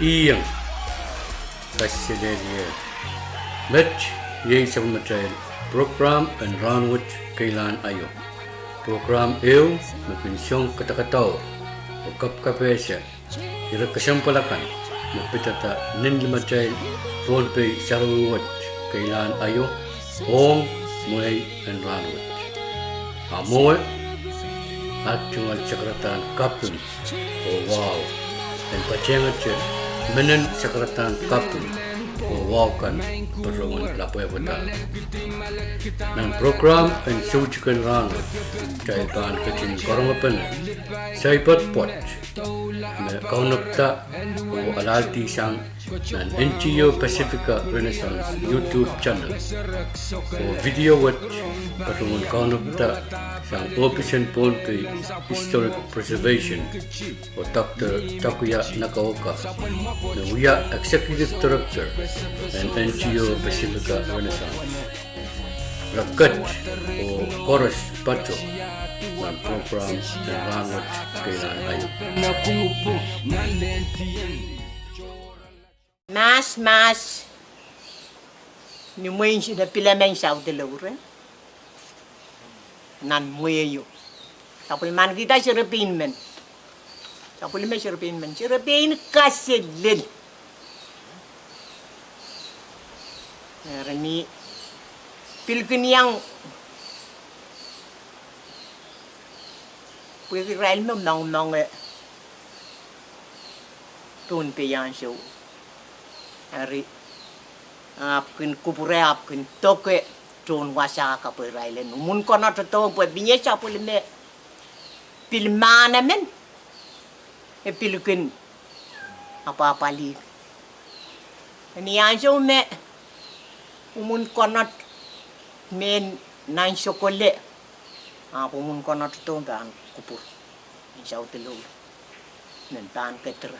iyang Kasidelia Match Yay Samatrail Program and Rahnwet Keilahn Aio Program Eu Mapinsyon Katakataw O Kapkapesya Ira Kasampalakan Mapitata Ninlimatrail POHNPEI Rahnwet Keilahn Aio POHNPEI and Rahnwet Amoy at Chungal Sakratan Kapun O Wow and Pachengache Menen Sakratan Kapun O Wow kan Perungan Lapoy Bata Nang program and Sujikan Rahnwet Taimwahn Kisin Ntamwahu Soaipoad Na kaunapta O alalti sang Nan NGO Pacifica Renaissance YouTube channel O video watch Perungan kaunapta sang Operation POHNPEI Historic Preservation O Dr. Takuya Nakaoka na Uya Executive Director and NGO Pacifica Renaissance Rakat O Chorus Pato ng program ng Rahnwet Keilahn Aio. Mas ni mwen si da pila men sa de lore nan mweyo tapos man kita sirapin men tapos me sirapin kaselil rani pilkin yang pwede rail mo nang POHNPEI yan siya hari apkin kupure apkin toke ton wasa ka po rail mun kono to po binye sa me pilmana men e pilkin apa li ni yan siya me umun kono men nan sokole umun kono to ban kupur insya Allah nentan ketra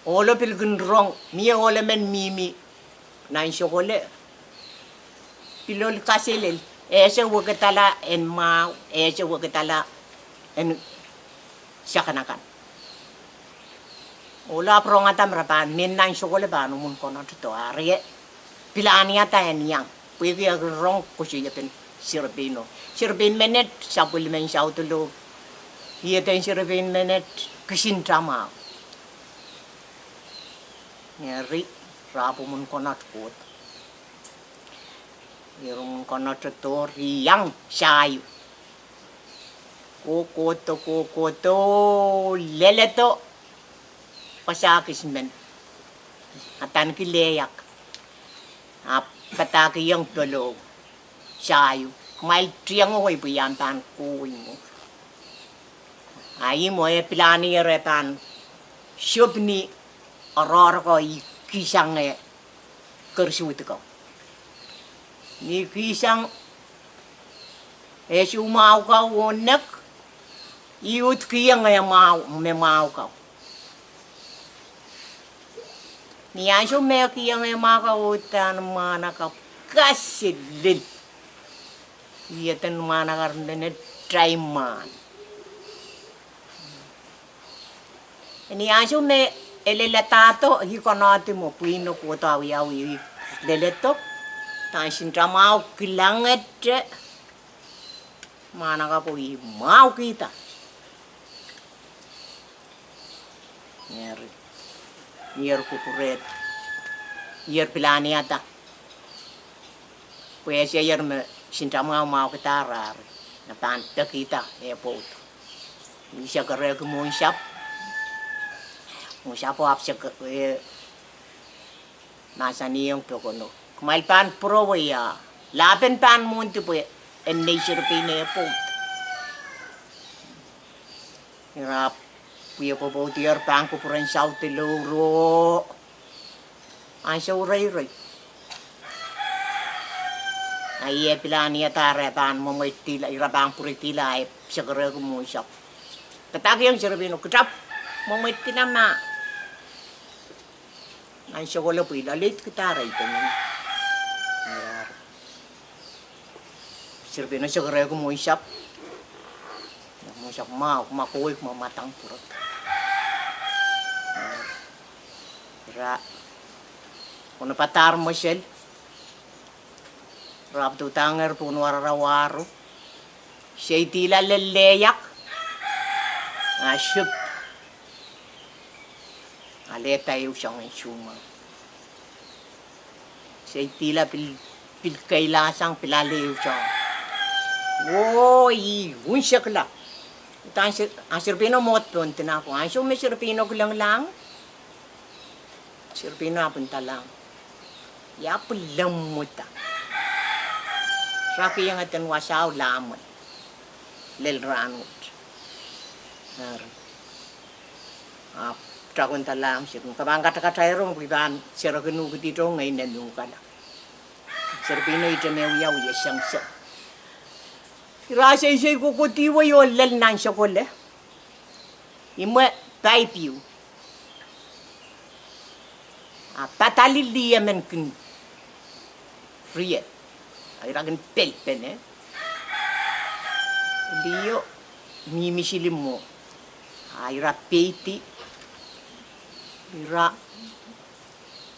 olo pilgun rong mia ole men mimi nan sokole pilol kaselel ese waketala en ma ese waketala en sakanakan ola prongata mrapan men nan sokole ban umun kono to are pilania ta en yang pwede rong kusiya pen Sirbin menet sapul men sautulo. Iya ten sirbin menet Kisin Ntamwahu. Nyari rapu mun konat kot. Yerung konat to riang sayu. Kokoto leleto pasakis men. Atan kileyak. Pataki yang tolo. Sayu, mai triang oi buyan tan kuing mo. Ai mo e plani repan shopni aror ko I kisang e kersuit ko. Ni kisang e sumau ka wonek iut kiyang e mau ka. Ni aso me kiyang e mau ka utan mana ka kasilil. Iya ten mana karena Taimwahn. Ini asu me elelatato hikonati mo puino kota awi leleto Kisin Ntamwahu kilanget mana ka po mau kita. Yer kukuret yer pilaniata. Pues yer me Kisin Ntamwahu mau kitarar na tanta kita airport. Isa kare ko mo shop ap sa nasa niyong tokono. Kumalpan pro ya lapen pan mo po en nature pin airport. Irap puya po tier pan ko puran south loro. Ang sa uray. Ay pilania tare pan mo may tila irabang puritila ay sagara ko mo shop. Tataki ang sirabino kutap mo may tinama. Ay sagala po ilalit kitara ito mo. Sirabino sagara ko mo shop. Mo shop mau makuwi ko mamatang purot. Ra Una patar moshel. Rab tu tanger pun warawaru. Sheitila leleyak. Ashup. Aleta yu siyang insuma. Sheitila pil kailasang pilaliw siyang. Woy, unsyak la. Ang Sirpino mot punta na ako. Ang may Sirpino ko lang. Sirpino apunta lang. Yapulam mo ta. Raki yang atan wasaw lamon. Lel Rahnwet. Takon talang siya. Kung kabang kata-katayrong, piban, sira kinugot dito, ngayon nandun ka na. Sirpino ito may uyaw, yasang siya. Rasa siya kukutiwa yung lel nan siya ko le. Ima taipiw. Patalil diya men kin. Riet. Ay ragan pelpen Liyo, mimisilim mo. Ay rapeti. Ira.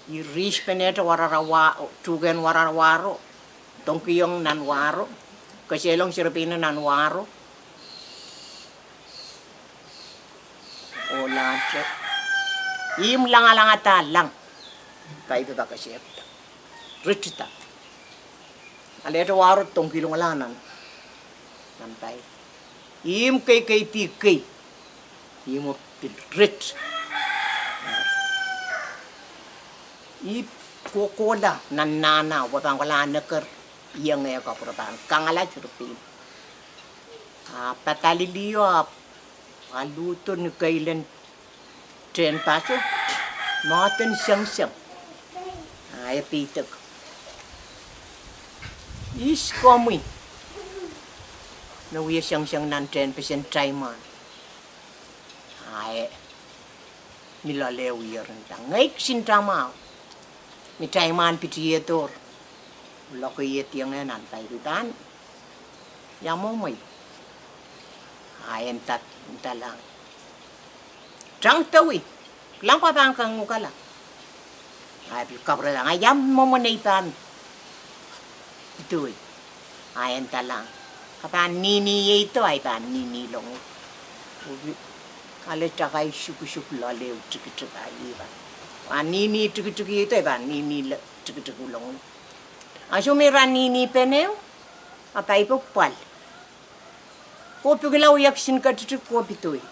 Irish peneto wararawa, tugen wararawaro. Tongkiyong nanwaro. Kaselong Sirpino nanwaro. O lahat. Im lang lang. Kaya ba kasi ito? Richita. Aleta warot tong kilong alanan. Nantay. Im kay tikay. Im mo rich. I kokola nanana wapang wala nakar iyang ngayon kapuratan. Kangala Sirpino. Pataliliyo aluto ni kailan tren paso. Maten siyang. Ay pitag. Is komi. Nawiya siyang nan 10% Taimwahn. Ay nilalew yaran ta. Ngay Kisin Ntamwahu. Mi Taimwahn pitiyetor. Loko yet yang nantai rutan. Yang momoy. Ay entat talang. Trang tawi. Lang pa bang kang mukala. Ay kabra lang. Ay yam momonaypan. Ito ay entalang. Kapan nini ito ay pan nini long. Kalit takay syuku-syuku lalew tiki-tiki iba. Pan nini tiki-tiki ito ay pan nini tiki-tiki long. Ang sumiran nini penew. Apa ipo pal. Kopi kilaw yaksin ka tutuk kopi ito eh.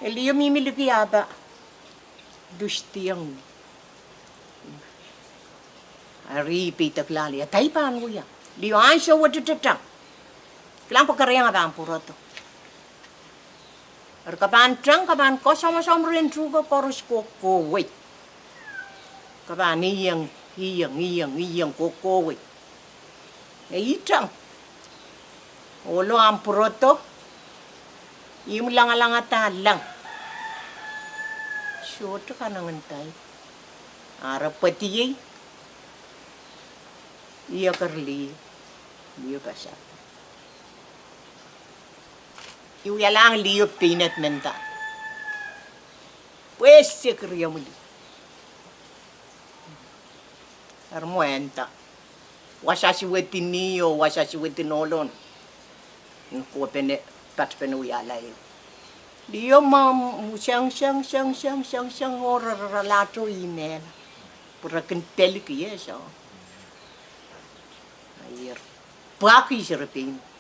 Eliyo mimiliki aba. Dustiyang. Ari pitak lali. Atay pa ano ya. Liyo ansyo watutatang. Kilang pagkarayang abang puroto. Ar kapan trang kapan ko sama-sama rin truga koros koko wait. Kapan iyang koko wait. Itang. Olo ang puroto. Yung lang lang. Syoto ka nangantay. Arap pati yay. Iya karli. Liyo kasap. Iuya lang liyo pinat menta. Pues sekriya muli. Armuenta. Wasasi wetin niyo, wasasi wetin olon. Ko pene pat pene uya lai. Liyo mam siyang oraralato email. Pura kentel ki yes. Ayer. Paki Sirpino.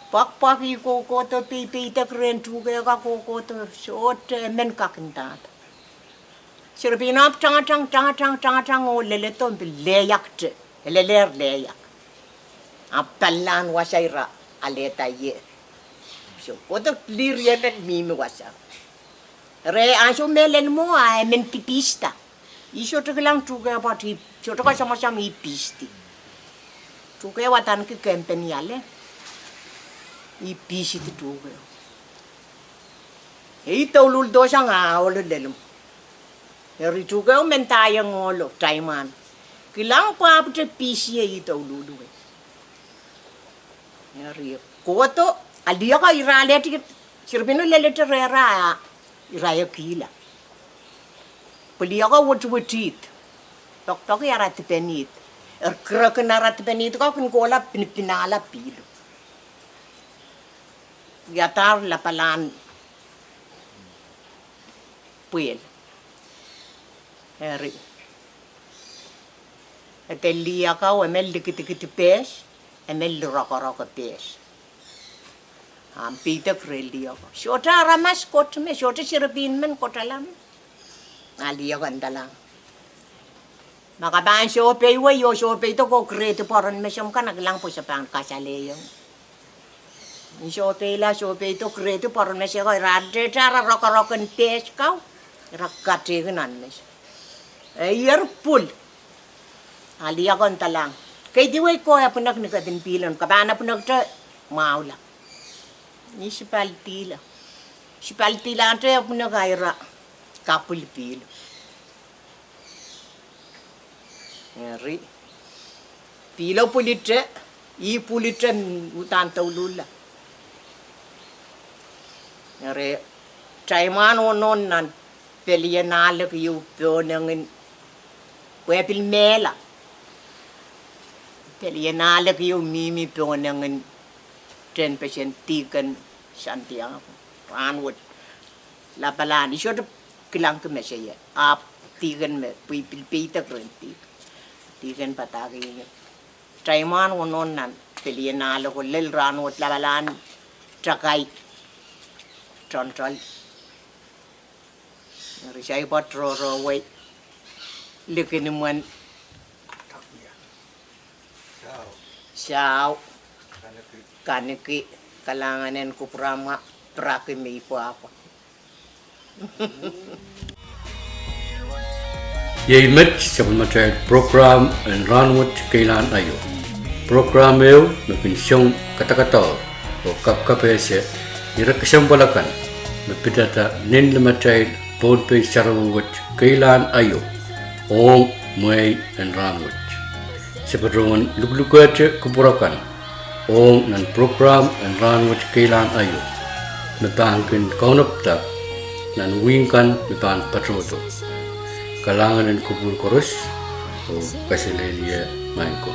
Paki ko to pipi tak rentu ka ko to short men kakintat. Sirpino ap tang o leleton leyak leler leyak. Apalan wasaira aleta ye. So ko to clear yemen mimi wasa. Re anso melen mo ay men pipista. Iso to lang tuga pati so to ka sama-sama ipisti. Tuga watan ki kempeniale. Ipisi ti tuga. Ito ulul dosa nga ulo delum. Eri tuga mentayang olo Taimwahn. Kilang pa apte pisi ito ululu. Eri koto adia ka irale ti Sirpino lelete rera iraya kila. Peliaka wut-wutit. Tok-tok ya rat penit. Krak na rat penit ko kun kola pinala pilo. Yatar la palan puel. Eri. Peliaka o emel dikit-dikit pes, emel roko-roko pes. Pita krelia ko. Shota ramas kot me shota sirapin men kotalam. Aliya kandalang. Makaban shope wa yo shope to ko kreto paron me shom kana lang po sa pang kasale yung. Shope to kreto paron me siya ko radde tara roko-rokon pes kaw. Rakati ganan me. Year pull. Aliya kandalang. Kay diway ko ya punak ni kadin pilon kabana punak ta maula. Ni sipalti la ante punya gaira kapul pil ngeri pilo pulite I pulite utan taulula ngeri Taimwahn onon nan pelianale yu ponangin wepil mela pelianale yu mimi ponangin 10% tigan Santiago Rahnwet la palan iso de kilang ke mesaya ap tigan me pita krenti tigan patagi ni Taimwahn onon nan pelianale ko lel Rahnwet la palan trakai trontol risai patro wait likin man Ciao kaniki kalanganen ko prama prakimi po ako. Yei met sebenarnya program and Rahnwet Keilahn Aio. Program eu mepinsyong kata-kata o kap-kapese irakasambalakan mepidata nin lematai POHNPEI Rahnwet Keilahn Aio Ong Mei and Rahnwet. Seperti luk-lukace kupurakan Ong nan program and Rahnwet Keilahn Aio mepangkin kaunapta nan wingkan mepang patroto kalangan dan kubur korus o kasilelia maingko.